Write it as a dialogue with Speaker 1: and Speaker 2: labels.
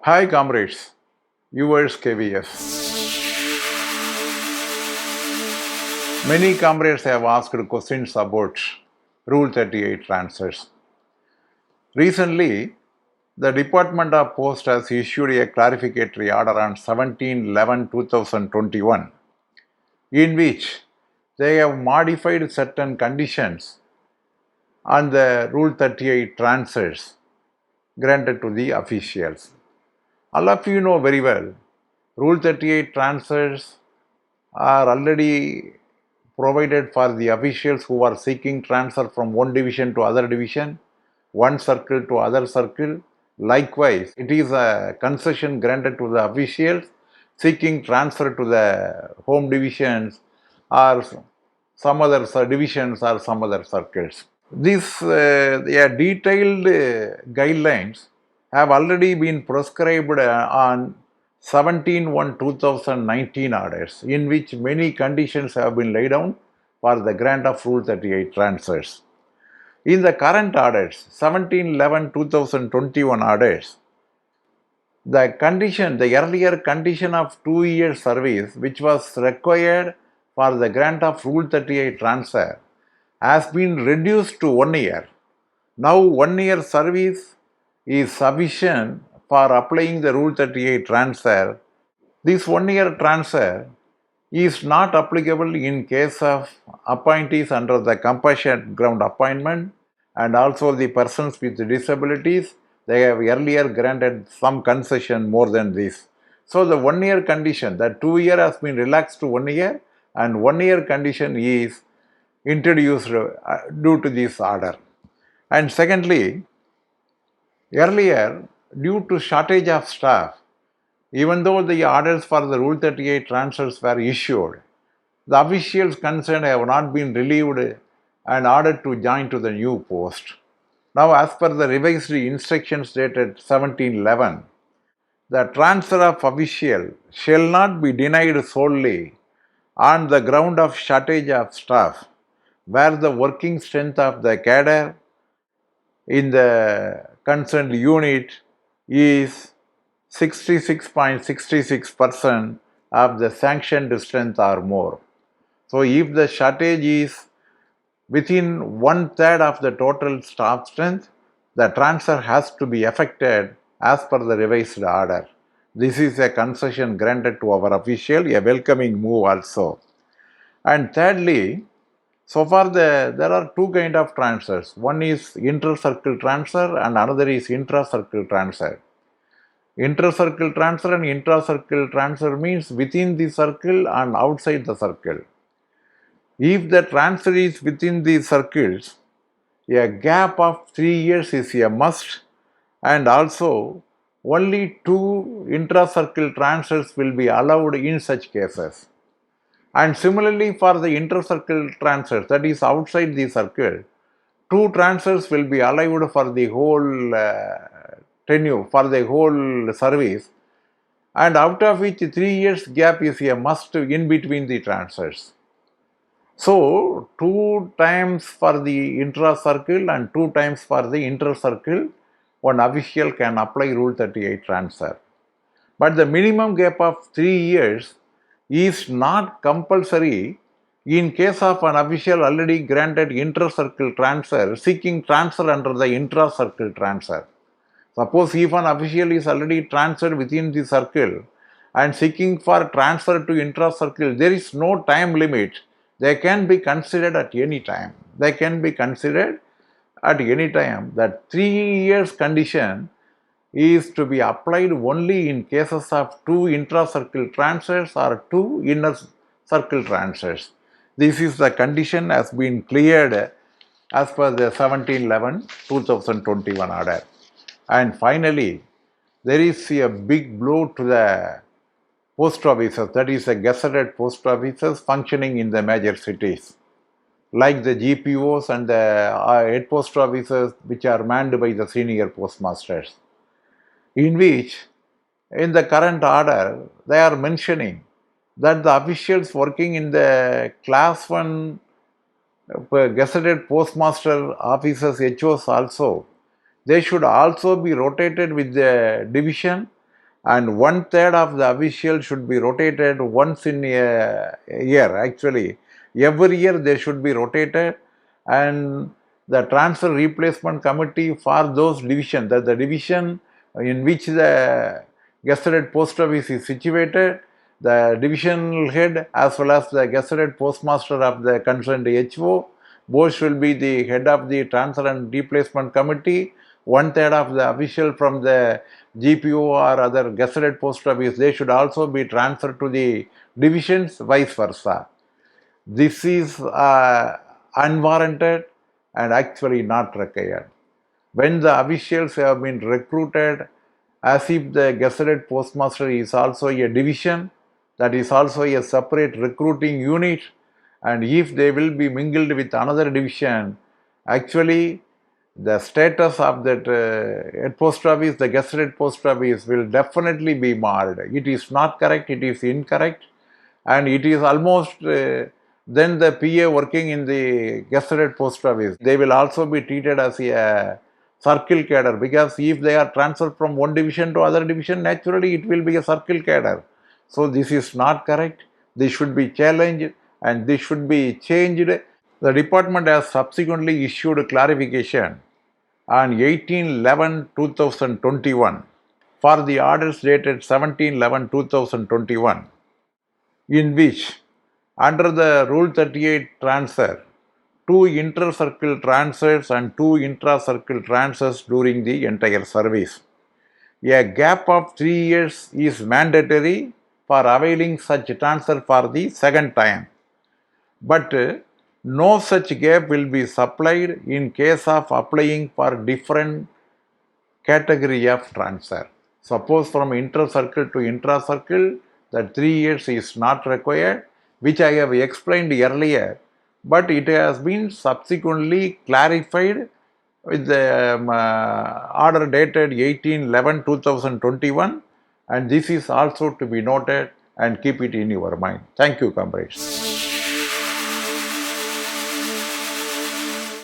Speaker 1: Hi comrades, viewers KVS. Many comrades have asked questions about Rule 38 transfers. Recently, the Department of Post has issued a clarificatory order on 17/11/2021 in which they have modified certain conditions on the Rule 38 transfers granted to the officials. All of you know very well, Rule 38 transfers are already provided for the officials who are seeking transfer from one division to other division, one circle to other circle. Likewise, it is a concession granted to the officials seeking transfer to the home divisions or some other divisions or some other circles. These detailed guidelines have already been prescribed on 17/1/2019 orders, in which many conditions have been laid down for the grant of Rule 38 transfers. In the current orders, 17/11/2021 orders, the earlier condition of 2-year service, which was required for the grant of Rule 38 transfer, has been reduced to 1 year. Now 1 year service is sufficient for applying the Rule 38 transfer. This 1 year transfer is not applicable in case of appointees under the compassionate ground appointment and also the persons with disabilities. They have earlier granted some concession more than this. So the 1 year condition, that 2 year has been relaxed to 1 year and 1 year condition is introduced due to this order. And secondly, earlier, due to shortage of staff, even though the orders for the Rule 38 transfers were issued, the officials concerned have not been relieved and ordered to join to the new post. Now, as per the revised instructions dated 17/11, the transfer of official shall not be denied solely on the ground of shortage of staff, where the working strength of the cadre in the concerned unit is 66.66% of the sanctioned strength or more. So, if the shortage is within 1/3 of the total staff strength, the transfer has to be effected as per the revised order. This is a concession granted to our official, a welcoming move also. And thirdly, so far there are two kinds of transfers. One is inter-circle transfer and another is intra-circle transfer. Inter-circle transfer and intra-circle transfer means within the circle and outside the circle. If the transfer is within the circles, a gap of 3 years is a must, and also only 2 intra-circle transfers will be allowed in such cases. And similarly for the inter-circle transfers, that is outside the circle, 2 transfers will be allowed for the whole tenure, for the whole service, and out of which 3 years gap is a must in between the transfers. So, 2 times for the intra-circle and 2 times for the inter-circle, one official can apply Rule 38 transfer. But the minimum gap of 3 years is not compulsory in case of an official already granted inter-circle transfer seeking transfer under the intra-circle transfer. Suppose if an official is already transferred within the circle and seeking for transfer to intra-circle, there is no time limit. They can be considered at any time. They can be considered at any time. That 3 years condition is to be applied only in cases of 2 intra-circle transfers or 2 inner circle transfers. This is the condition has been cleared as per the 17/11/2021 order. And finally, there is a big blow to the post offices, that is the gazetted post offices functioning in the major cities, like the GPOs and the head post offices which are manned by the senior postmasters, in which in the current order they are mentioning that the officials working in the class 1 gazetted postmaster offices, HOs also, they should also be rotated with the division and one third of the officials should be rotated once in a year. Actually, every year they should be rotated, and the transfer replacement committee for those divisions, that the division in which the gazetted post office is situated, the divisional head as well as the gazetted postmaster of the concerned HO, both will be the head of the transfer and replacement committee. One third of the official from the GPO or other gazetted post office, they should also be transferred to the divisions, vice versa. This is unwarranted and actually not required. When the officials have been recruited as if the gazetted postmaster is also a division, that is also a separate recruiting unit, and if they will be mingled with another division, actually the status of that post office, the gazetted post office, will definitely be marred. It is not correct, it is incorrect, and it is almost then the PA working in the gazetted post office, they will also be treated as a circle cadre, because if they are transferred from one division to other division, naturally it will be a circle cadre. So this is not correct. This should be challenged and this should be changed. The department has subsequently issued clarification on 18/11/2021 for the orders dated 17/11/2021, in which under the Rule 38 transfer, 2 inter-circle transfers and 2 intra-circle transfers during the entire service. A gap of 3 years is mandatory for availing such transfer for the second time. But no such gap will be supplied in case of applying for different category of transfer. Suppose from inter-circle to intra-circle, that 3 years is not required, which I have explained earlier, but it has been subsequently clarified with the order dated 18/11/2021, and this is also to be noted and keep it in your mind. Thank you, comrades.